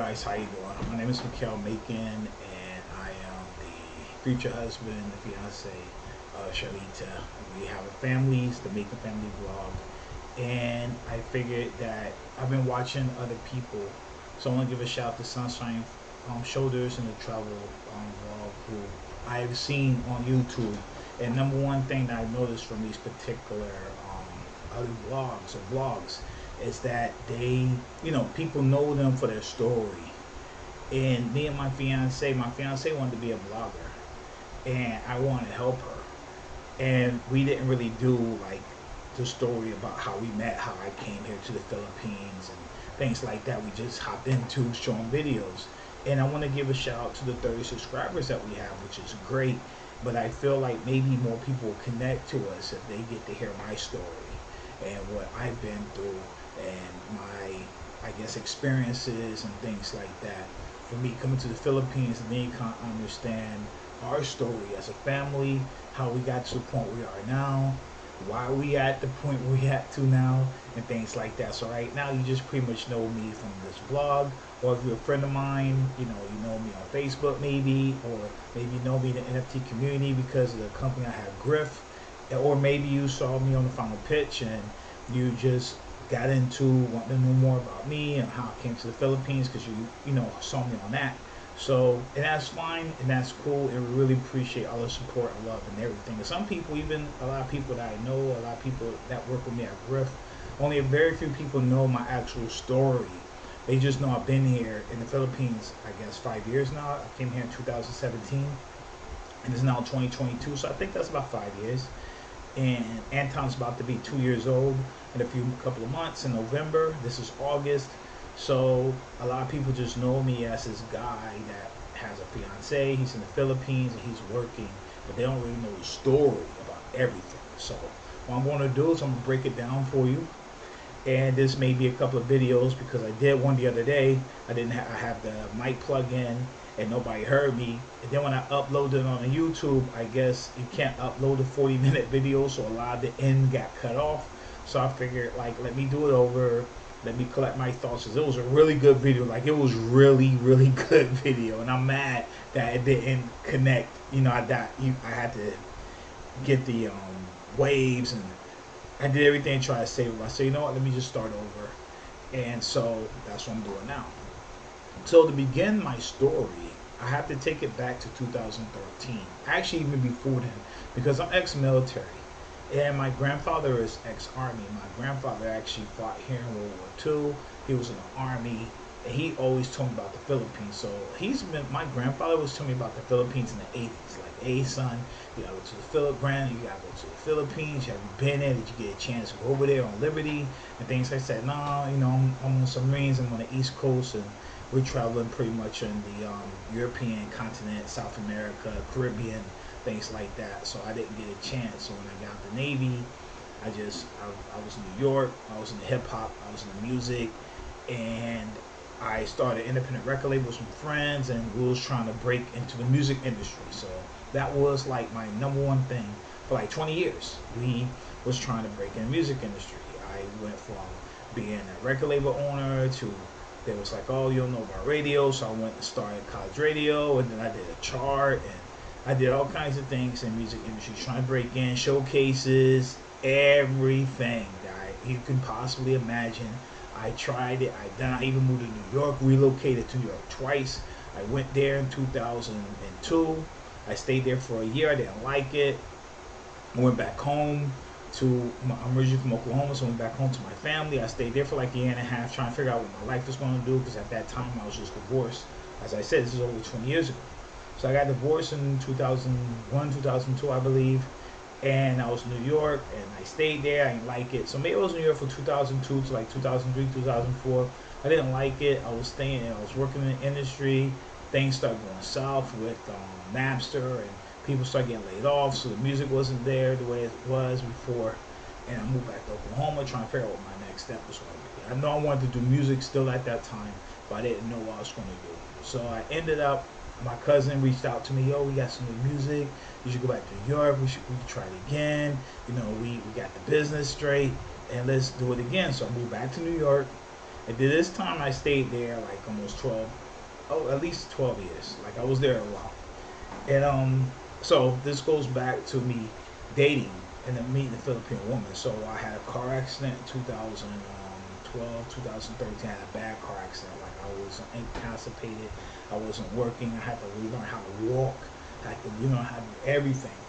guys, how you doing? My name is Mickele, Macon, and I am the future husband, the fiance of Sharita. We have a family, it's the Macon family vlog, and I figured that I've been watching other people, so I want to give a shout out to Sunshine Shoulders and the travel vlog who I've seen on YouTube. And number one thing that I noticed from these particular other vlogs is that they, people know them for their story. And me and my fiance wanted to be a blogger, and I wanted to help her. And we didn't really do like the story about how we met, how I came here to the Philippines, and things like that. We just hopped into showing videos. And I want to give a shout out to the 30 subscribers that we have, which is great. But I feel like maybe more people will connect to us if they get to hear my story and what I've been through and my, I guess, experiences and things like that. For me, coming to the Philippines, and then you can't understand our story as a family, how we got to the point we are now, why we at the point we at to now, and things like that. So right now, you just pretty much know me from this vlog, or if you're a friend of mine, you know me on Facebook maybe, or maybe you know me in the NFT community because of the company I have, Griff, or maybe you saw me on the final pitch and you just got into wanting to know more about me and how I came to the Philippines because you saw me on that. So, and that's fine and that's cool, and we really appreciate all the support and love and everything. And some people, even a lot of people that I know, a lot of people that work with me at Griff, only a very few people know my actual story. They just know I've been here in the Philippines, I guess 5 years now. I came here in 2017 and it's now 2022, so I think that's about 5 years. And Anton's about to be 2 years old in a couple of months in November. This is August. So a lot of people just know me as this guy that has a fiance, he's in the Philippines and he's working, but they don't really know the story about everything. So what I'm going to do is I'm going to break it down for you. And this may be a couple of videos because I did one the other day. I have the mic plug in and nobody heard me. And then when I uploaded it on YouTube, I guess you can't upload a 40-minute video, so a lot of the end got cut off. So I figured, like, let me do it over. Let me collect my thoughts, because it was a really good video. Like, it was really, really good video, and I'm mad that it didn't connect. I had to get the waves, and I did everything to try to save it. I said, you know what, let me just start over. And so that's what I'm doing now. So to begin my story, I have to take it back to 2013. Actually, even before then, because I'm ex-military. And my grandfather is ex-army. My grandfather actually fought here in World War II. He was in the army, and he always told me about the Philippines. So my grandfather was telling me about the Philippines in the 80s. Like, hey son, you gotta go to the Philippines. You gotta go to the Philippines. Have you been there? Did you get a chance to go over there on Liberty and things? I said, no, I'm on submarines. I'm on the East Coast, and we're traveling pretty much in the European continent, South America, Caribbean, things like that. So I didn't get a chance. So when I got out the Navy, I was in New York, I was in the hip hop, I was in the music, and I started independent record labels with friends, and we was trying to break into the music industry. So that was like my number one thing for like 20 years. We was trying to break in the music industry. I went from being a record label owner to, they was like, oh, you don't know about radio, so I went and started college radio, and then I did a chart, and I did all kinds of things in the music industry, trying to break in, showcases, everything that you can possibly imagine. I tried it. I even moved to New York, relocated to New York twice. I went there in 2002. I stayed there for a year. I didn't like it. I went back home I'm originally from Oklahoma, so I went back home to my family. I stayed there for like a year and a half, trying to figure out what my life was going to do, because at that time I was just divorced. As I said, this is over 20 years ago. So I got divorced in 2001, 2002, I believe, and I was in New York, and I stayed there. I didn't like it. So maybe I was in New York from 2002 to like 2003, 2004. I didn't like it. I was staying, I was working in the industry. Things started going south with Napster, and people started getting laid off, so the music wasn't there the way it was before. And I moved back to Oklahoma, trying to figure out what my next step was going to be. I know I wanted to do music still at that time, but I didn't know what I was going to do. So I ended up, my cousin reached out to me, yo, we got some new music, you should go back to New York, we could try it again, we got the business straight, and let's do it again. So I moved back to New York, And then this time I stayed there like almost 12, oh, at least 12 years. Like I was there a while. And so this goes back to me dating and then meeting a Filipino woman. So I had a car accident in 2012, 2013. I had a bad car accident. Like I was incapacitated. I wasn't working. I had to relearn how to walk. I had to relearn how to do everything.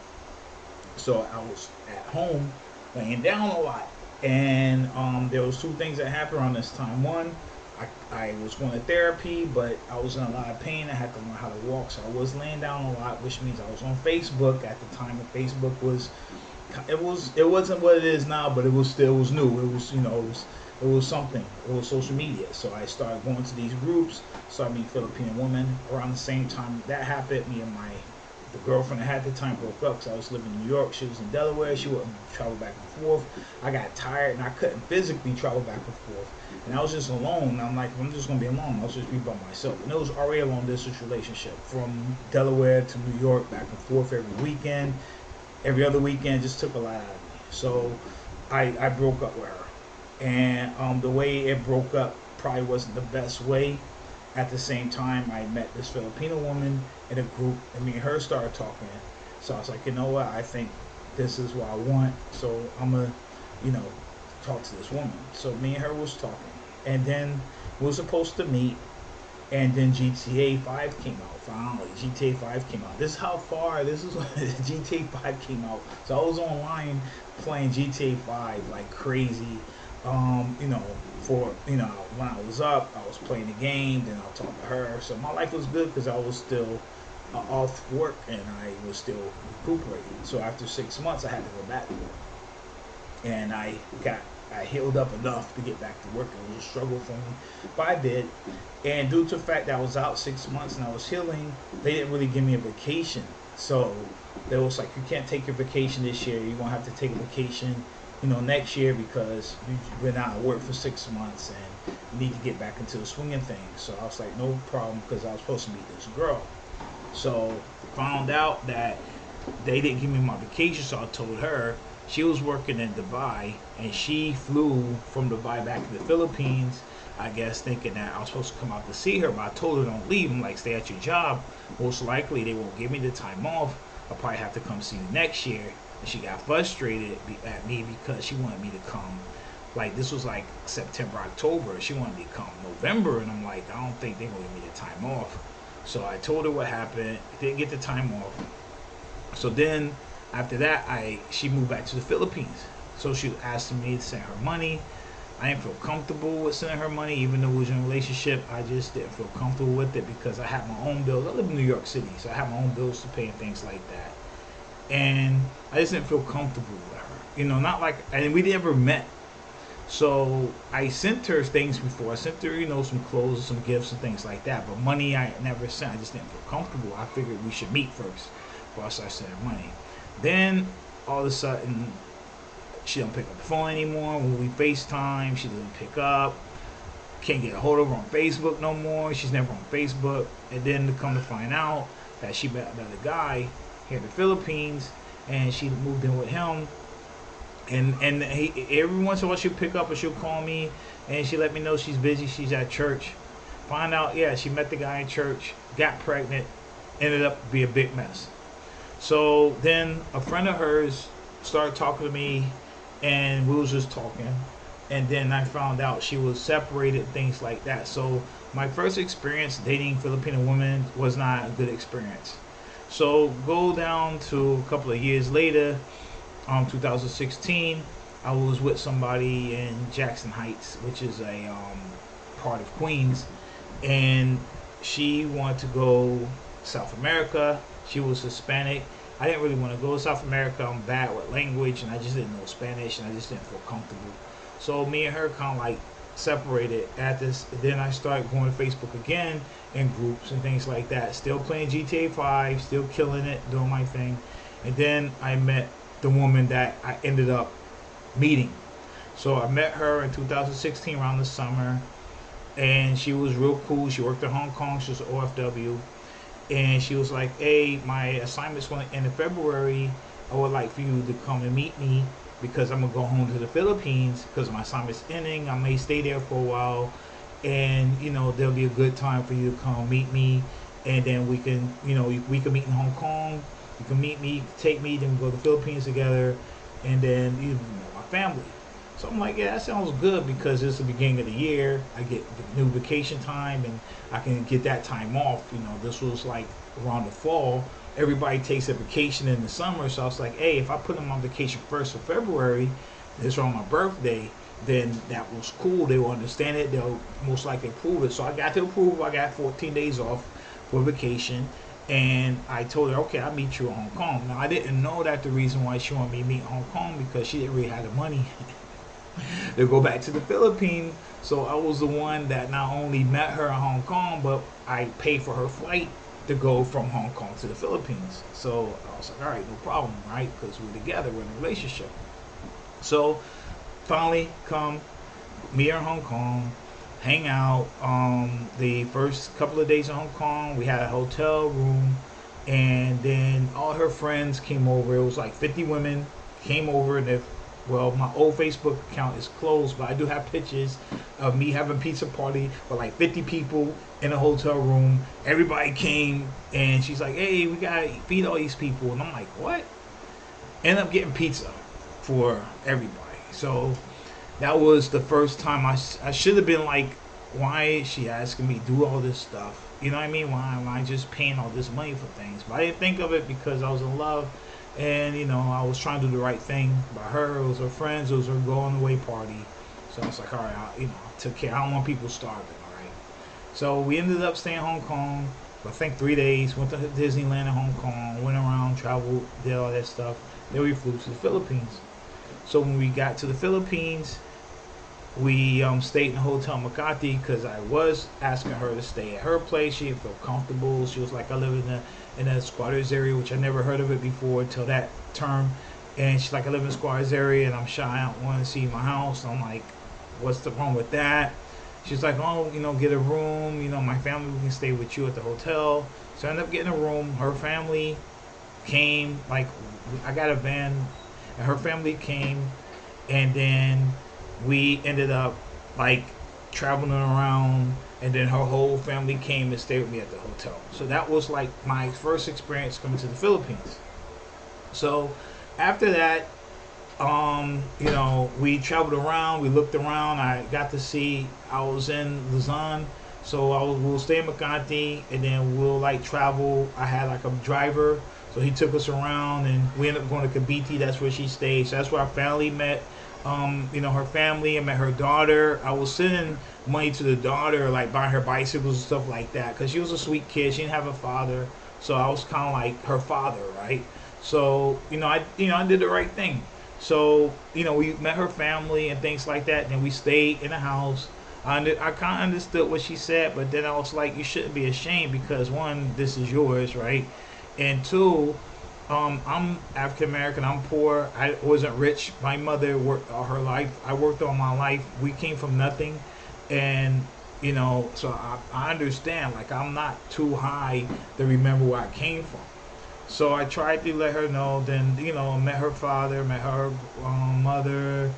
So I was at home laying down a lot. And there was two things that happened around this time. One, I was going to therapy, but I was in a lot of pain. I had to learn how to walk, so I was laying down a lot, which means I was on Facebook at the time. And Facebook it wasn't what it is now, but it was new. It was it was something. It was social media. So I started going to these groups, started meeting Filipino women. Around the same time that happened, me and the girlfriend I had at the time broke up because I was living in New York. She was in Delaware. She wouldn't travel back and forth. I got tired and I couldn't physically travel back and forth. And I was just alone. And I'm like, I'm just going to be alone. I'll just be by myself. And it was already a long distance relationship from Delaware to New York, back and forth every weekend. Every other weekend just took a lot out of me. So I broke up with her. And the way it broke up probably wasn't the best way. At the same time, I met this Filipino woman in a group, and me and her started talking. So I was like, you know what? I think this is what I want. So I'm gonna, talk to this woman. So me and her was talking, and then we were supposed to meet, and then GTA 5 came out. Finally, GTA 5 came out. This is how far. This is when GTA 5 came out. So I was online playing GTA 5 like crazy. For when I was up, I was playing the game, then I'll talk to her. So my life was good because I was still off work and I was still recuperating. So after 6 months, I had to go back to work, and I healed up enough to get back to work. It was a struggle for me, but I did. And due to the fact that I was out 6 months and I was healing, they didn't really give me a vacation. So they was like, you can't take your vacation this year. You're gonna have to take a vacation next year because you've been out of work for 6 months and you need to get back into the swinging thing. So I was like, no problem, because I was supposed to meet this girl. So found out that they didn't give me my vacation, so I told her. She was working in Dubai, and she flew from Dubai back to the Philippines, I guess thinking that I was supposed to come out to see her, but I told her don't leave. I'm like, stay at your job. Most likely they won't give me the time off. I'll probably have to come see you next year. And she got frustrated at me because she wanted me to come. Like, this was like September, October. She wanted me to come November. And I'm like, I don't think they're going to give me the time off. So I told her what happened. Didn't get the time off. So then, after that, she moved back to the Philippines. So she was asking me to send her money. I didn't feel comfortable with sending her money, even though we was in a relationship. I just didn't feel comfortable with it because I have my own bills. I live in New York City, so I have my own bills to pay and things like that. And I just didn't feel comfortable with her. Not like, and we never met. So I sent her things before. I sent her, some clothes, some gifts and things like that. But money I never sent. I just didn't feel comfortable. I figured we should meet first before I started sending her money. Then all of a sudden, she don't pick up the phone anymore. When we FaceTime, she doesn't pick up. Can't get a hold of her on Facebook no more. She's never on Facebook. And then to come to find out that she met another guy here in the Philippines, and she moved in with him, and he, every once in a while she'll pick up or she'll call me, and she let me know she's busy, she's at church. Find out, yeah, she met the guy in church, got pregnant, ended up be a big mess. So then a friend of hers started talking to me, and we was just talking, and then I found out she was separated, things like that. So my first experience dating Filipino women was not a good experience. So go down to a couple of years later, 2016, I was with somebody in Jackson Heights, which is a part of Queens, and she wanted to go South America. She was Hispanic. I didn't really want to go to South America. I'm bad with language, and I just didn't know Spanish, and I just didn't feel comfortable. So me and her kind of like separated at this. Then I started going to Facebook again in groups and things like that. Still playing GTA 5, still killing it, doing my thing. And then I met the woman that I ended up meeting. So I met her in 2016 around the summer, and she was real cool. She worked in Hong Kong. She was an OFW. And she was like, hey, my assignment's going to end in February. I would like for you to come and meet me because I'm going to go home to the Philippines because my assignment's ending. I may stay there for a while. and there'll be a good time for you to come meet me, and then we can we can meet in Hong Kong. You can meet me, take me, then we go to the Philippines together, and then my family. So I'm like, yeah, that sounds good because it's the beginning of the year. I get new vacation time, and I can get that time off. This was like around the fall. Everybody takes a vacation in the summer, so I was like, hey, if I put them on vacation 1st of February, it's on my birthday, then that was cool. They will understand it. They'll most likely approve it. So I got to approve. I got 14 days off for vacation. And I told her, okay, I'll meet you in Hong Kong. Now, I didn't know that the reason why she wanted me to meet in Hong Kong because she didn't really have the money to go back to the Philippines. So I was the one that not only met her in Hong Kong, but I paid for her flight to go from Hong Kong to the Philippines. So I was like, all right, no problem, right? Because we're together, we're in a relationship. So finally come meet her in Hong Kong, hang out. The first couple of days in Hong Kong, we had a hotel room, and then all her friends came over. It was like 50 women came over, and my old Facebook account is closed, but I do have pictures of me having a pizza party with like 50 people in a hotel room. Everybody came, and she's like, hey, we gotta feed all these people. And I'm like, what? End up getting pizza for everybody. So that was the first time I should have been like, why is she asking me to do all this stuff? You know what I mean? Why am I just paying all this money for things? But I didn't think of it because I was in love, and I was trying to do the right thing by her. It was her friends. It was her going away party. So I was like, all right, I took care. I don't want people starving. All right. So we ended up staying in Hong Kong for I think 3 days. Went to Disneyland in Hong Kong. Went around, traveled, did all that stuff. Then we flew to the Philippines. So when we got to the Philippines, we stayed in the hotel Makati because I was asking her to stay at her place. She didn't feel comfortable. She was like, I live in a squatters area, which I never heard of it before until that term. And she's like, I live in a squatters area and I'm shy. I don't want to see my house. I'm like, what's the wrong with that? She's like, oh, get a room. My family can stay with you at the hotel. So I ended up getting a room. Her family came. Like, I got a van, and her family came, and then we ended up like traveling around, and then her whole family came and stayed with me at the hotel. So that was like my first experience coming to the Philippines. So after that, we traveled around, we looked around. I got to see, I was in Luzon, so we'll stay in Makati, and then we'll like travel. I had like a driver, so he took us around, and we ended up going to Cavite. That's where she stayed. So that's where our family met. Her family. I met her daughter. I was sending money to the daughter, like buying her bicycles and stuff like that, because she was a sweet kid. She didn't have a father, so I was kind of like her father, right? So I did the right thing. So we met her family and things like that. And then we stayed in the house. I kind of understood what she said, but then I was like, you shouldn't be ashamed because one, this is yours, right? And two, I'm African American. I'm poor. I wasn't rich. My mother worked all her life. I worked all my life. We came from nothing, and so I understand. Like, I'm not too high to remember where I came from. So I tried to let her know. Then met her father, met her mother.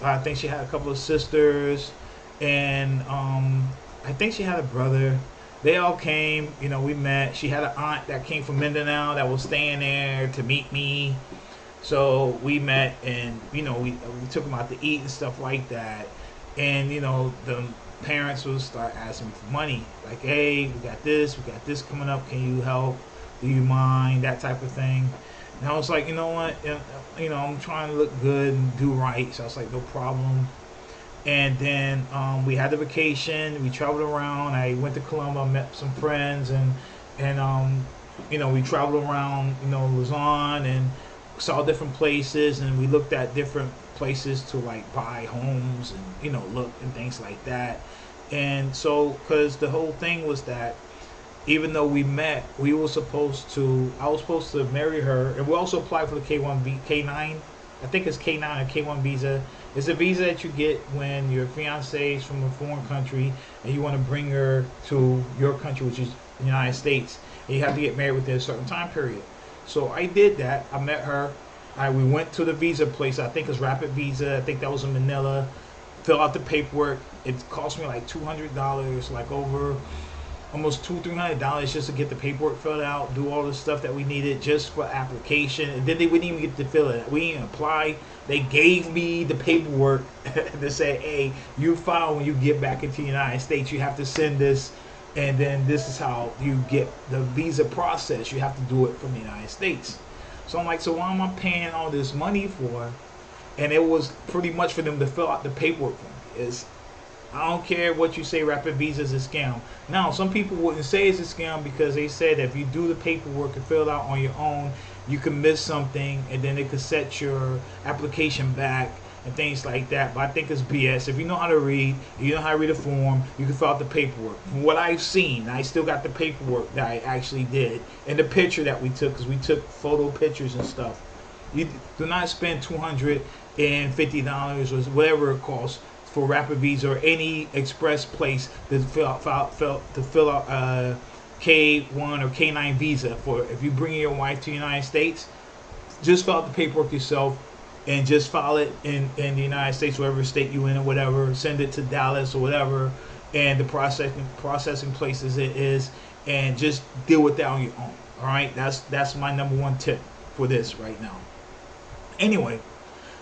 I think she had a couple of sisters, and I think she had a brother. They all came, we met. She had an aunt that came from Mindanao that was staying there to meet me. So we met, and, we took them out to eat and stuff like that. And, the parents would start asking me for money. Like, hey, we got this coming up. Can you help? Do you mind? That type of thing. And I was like, you know what? I'm trying to look good and do right. So I was like, no problem. And then we had the vacation. We traveled around. I went to Colombo, met some friends, and we traveled around, Luzon, and saw different places, and we looked at different places to like buy homes and look and things like that. And so, because the whole thing was that even though we met, I was supposed to marry her, and we also applied for the K9. I think it's K9 or K1 visa. It's a visa that you get when your fiance is from a foreign country and you want to bring her to your country, which is the United States. And you have to get married within a certain time period. So I did that. I met her. We went to the visa place. I think it's Rapid Visa. I think that was in Manila. fill out the paperwork. It cost me like $200, like over almost $300 just to get the paperwork filled out, do all the stuff that we needed just for application. And then they wouldn't even get to fill it. We didn't apply. They gave me the paperwork to say, hey, you file when you get back into the United States. You have to send this, and then this is how you get the visa process. You have to do it from the United States. So I'm like, so why am I paying all this money for? And it was pretty much for them to fill out the paperwork for me. I don't care what you say, Rapid Visa is a scam. Now, some people wouldn't say it's a scam because they said that if you do the paperwork and fill it out on your own, you can miss something and then it could set your application back and things like that. But I think it's BS. If you know how to read, you know how to read a form, you can fill out the paperwork. From what I've seen, I still got the paperwork that I actually did and the picture that we took, because we took photo pictures and stuff. You do not spend $250 or whatever it costs for Rapid Visa or any express place to fill out K1 or K9 visa. For if you bring your wife to the United States, just fill out the paperwork yourself and just file it in the United States, whatever state you in or whatever. Send it to Dallas or whatever, and the processing places it is, and just deal with that on your own. All right, that's my number one tip for this right now. Anyway,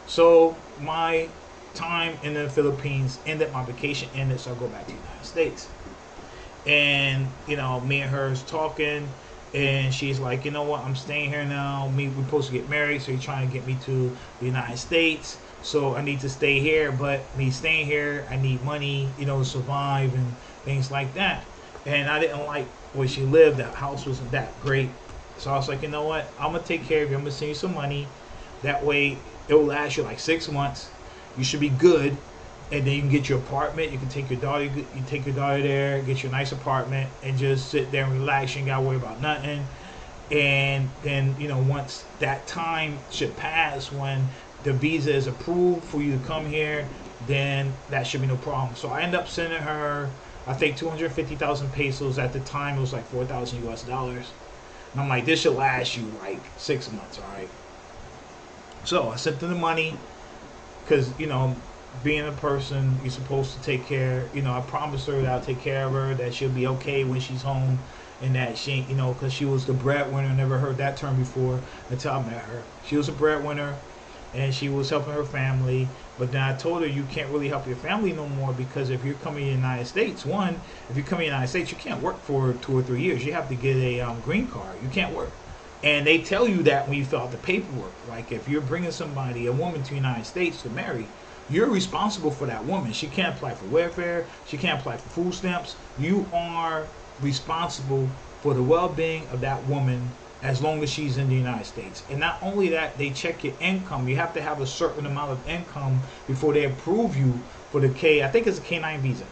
so my time in the Philippines ended, my vacation ended, so I go back to the United States. And you know, me and her is talking, and she's like, you know what, I'm staying here now. We're supposed to get married, so you're trying to get me to the United States, so I need to stay here. But me staying here, I need money, you know, to survive and things like that. And I didn't like where she lived. That house wasn't that great, so I was like, you know what, I'm gonna take care of you. I'm gonna send you some money. That way it will last you like 6 months. You should be good, and then you can get your apartment. You can take your daughter. You take your daughter there, get your nice apartment, and just sit there and relax. You ain't gotta worry about nothing. And then, you know, once that time should pass, when the visa is approved for you to come here, then that should be no problem. So I end up sending her, I think, 250,000 pesos. At the time, it was like 4,000 US dollars. And I'm like, this should last you like 6 months, all right? So I sent her the money. Because, you know, being a person, you're supposed to take care. You know, I promised her that I'll take care of her, that she'll be okay when she's home, and that she, you know, because she was the breadwinner. Never heard that term before until I met her. She was a breadwinner, and she was helping her family. But then I told her, you can't really help your family no more, because if you're coming to the United States, if you come to the United States, you can't work for 2 or 3 years. You have to get a green card. You can't work. And they tell you that when you fill out the paperwork. Like, if you're bringing somebody, a woman, to the United States to marry, you're responsible for that woman. She can't apply for welfare. She can't apply for food stamps. You are responsible for the well-being of that woman as long as she's in the United States. And not only that, they check your income. You have to have a certain amount of income before they approve you for the I think it's a K9 visa.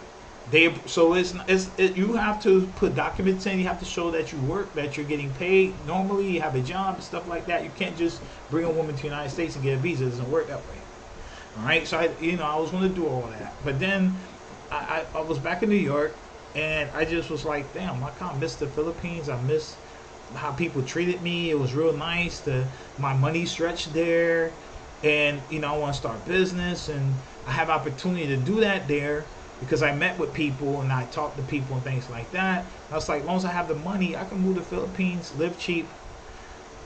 You have to put documents in. You have to show that you work, that you're getting paid normally, you have a job, stuff like that. You can't just bring a woman to the United States and get a visa. It doesn't work that way. All right, so I was going to do all that, but then I was back in New York, and I just was like, damn, I kind of miss the Philippines. I miss how people treated me. It was real nice. My money stretched there, and you know, I want to start business, and I have opportunity to do that there. Because I met with people and I talked to people and things like that. I was like, as long as I have the money, I can move to the Philippines, live cheap.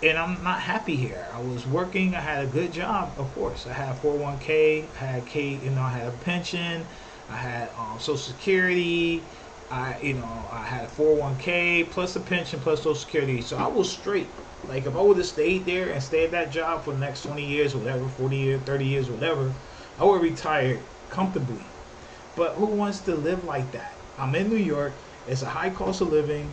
And I'm not happy here. I was working. I had a good job, of course. I had a 401k. I had I had a pension. I had Social Security. I had a 401k plus a pension plus Social Security. So I was straight. Like, if I would have stayed there and stayed at that job for the next 20 years or whatever, 40 years, 30 years, whatever, I would have retired comfortably. But who wants to live like that? I'm in New York. It's a high cost of living.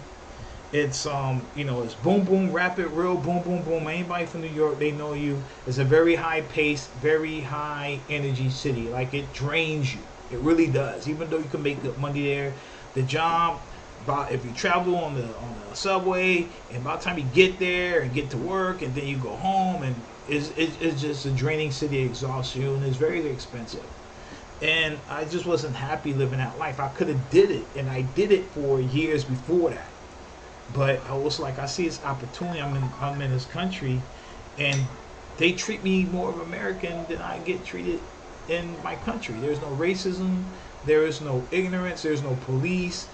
It's it's boom boom, rapid, real boom boom boom. Anybody from New York, they know you. It's a very high pace, very high energy city. Like, it drains you. It really does. Even though you can make good money there, the job, if you travel on the subway, and by the time you get there and get to work, and then you go home, and it's just a draining city. It exhausts you, and it's very expensive. And I just wasn't happy living that life. I could have did it, and I did it for years before that. But I was like, I see this opportunity. I'm in this country, and they treat me more of American than I get treated in my country. There's no racism. There is no ignorance. There's no police,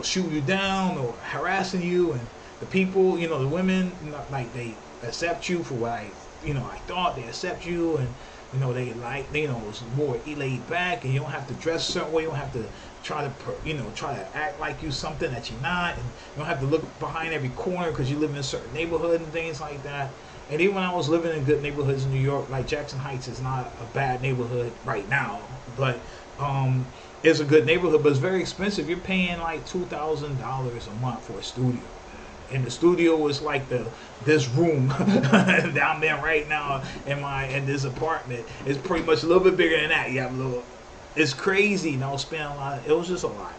shooting you down or harassing you. And the people, the women, like they accept you for what I thought they accept you, and they like, it's more laid back, and you don't have to dress a certain way. You don't have to try to act like you something that you're not, and you don't have to look behind every corner because you live in a certain neighborhood and things like that. And even when I was living in good neighborhoods in New York, like Jackson Heights is not a bad neighborhood right now, but it's a good neighborhood, but it's very expensive. You're paying like $2,000 a month for a studio. And the studio is like this room that I'm in right now in this apartment. It's pretty much a little bit bigger than that. You have a little. It's crazy. I was spending a lot. It was just a lot,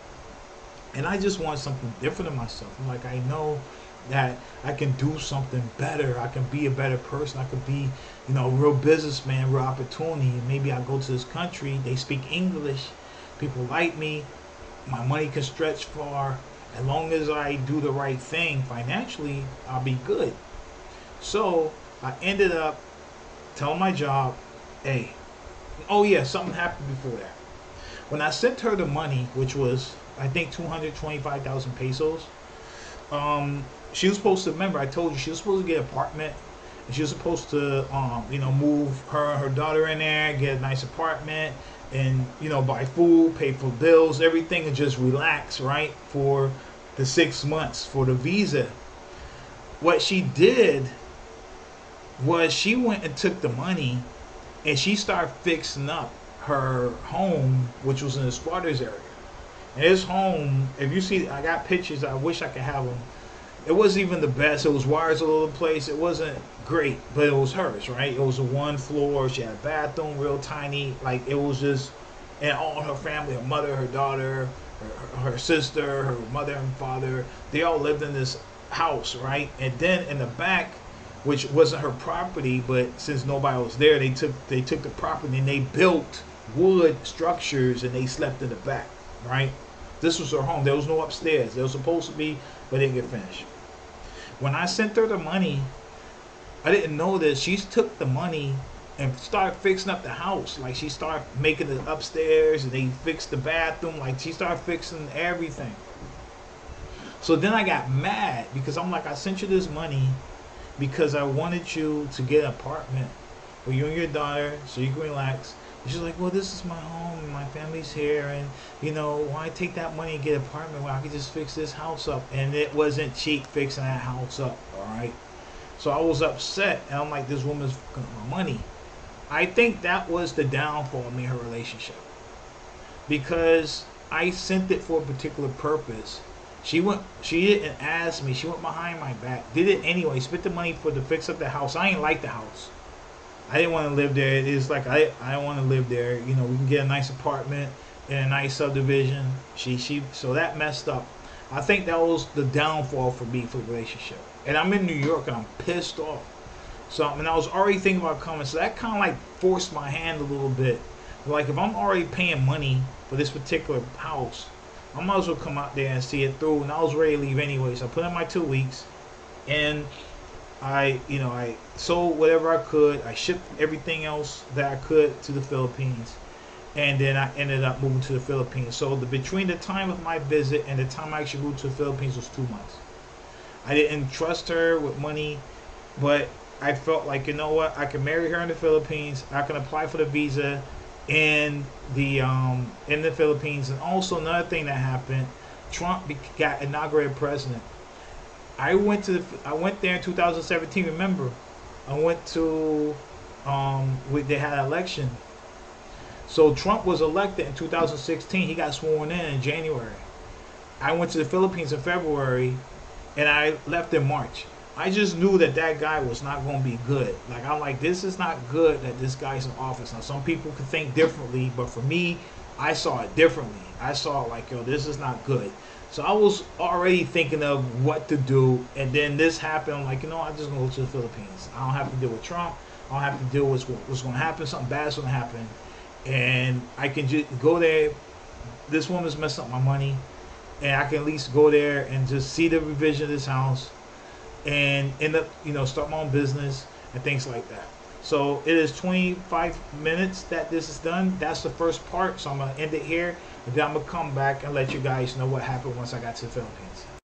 and I just want something different in myself. I'm like, I know that I can do something better. I can be a better person. I could be, a real businessman, real opportunity. Maybe I go to this country. They speak English. People like me. My money can stretch far. As long as I do the right thing financially, I'll be good. So I ended up telling my job, hey, oh yeah, something happened before that. When I sent her the money, which was, I think, 225,000 pesos, she was supposed to, remember I told you, she was supposed to get an apartment, and she was supposed to, move her and her daughter in there, get a nice apartment, and, buy food, pay for bills, everything, and just relax, right, for the 6 months for the visa. What she did was she went and took the money, and she started fixing up her home, which was in the squatters area. And his home, if you see, I got pictures, I wish I could have them. It wasn't even the best. It was wires all over the place. It wasn't great, but it was hers, right? It was a one floor. She had a bathroom, real tiny. Like, it was just, and all her family, her mother, her daughter, her sister, her mother and father, they all lived in this house, right? And then in the back, which wasn't her property, but since nobody was there, they took the property and they built wood structures and they slept in the back, right? This was her home. There was no upstairs. There was supposed to be, but didn't get finished. When I sent her the money, I didn't know that she took the money and started fixing up the house. Like, she started making it upstairs, and they fixed the bathroom. Like, she started fixing everything. So then I got mad because I'm like, I sent you this money because I wanted you to get an apartment for you and your daughter so you can relax. And she's like, well, this is my home and my family's here, and why take that money and get an apartment when I could just fix this house up? And it wasn't cheap fixing that house up, all right? So I was upset, and I'm like, this woman's fucking up my money. I think that was the downfall of me and her relationship, because I sent it for a particular purpose. She didn't ask me. She went behind my back, did it anyway, spent the money to fix up the house. I ain't like the house. I didn't want to live there. It's like, I don't want to live there. We can get a nice apartment in a nice subdivision. So that messed up. I think that was the downfall for me for the relationship. And I'm in New York and I'm pissed off. So, I was already thinking about coming. So that kind of like forced my hand a little bit. Like, if I'm already paying money for this particular house, I might as well come out there and see it through. And I was ready to leave anyway. So I put in my 2 weeks, and I sold whatever I could. I shipped everything else that I could to the Philippines, and then I ended up moving to the Philippines. So between the time of my visit and the time I actually moved to the Philippines was 2 months. I didn't trust her with money, but I felt like, you know what, I can marry her in the Philippines. I can apply for the visa in the Philippines. And also another thing that happened, Trump got inaugurated president. I went there in 2017. Remember, I went to they had an election. So Trump was elected in 2016. He got sworn in January. I went to the Philippines in February, and I left in March. I just knew that guy was not going to be good. Like, I'm like, this is not good that this guy's in office. Now, some people could think differently, but for me, I saw it differently. I saw it like, yo, this is not good. So I was already thinking of what to do, and then this happened. I'm like, I'm just going to go to the Philippines. I don't have to deal with Trump. I don't have to deal with what's going to happen. Something bad's going to happen. And I can just go there. This woman's messing up my money, and I can at least go there and just see the revision of this house and end up, start my own business and things like that. So it is 25 minutes that this is done. That's the first part. So I'm gonna end it here, and then I'm gonna come back and let you guys know what happened once I got to the Philippines.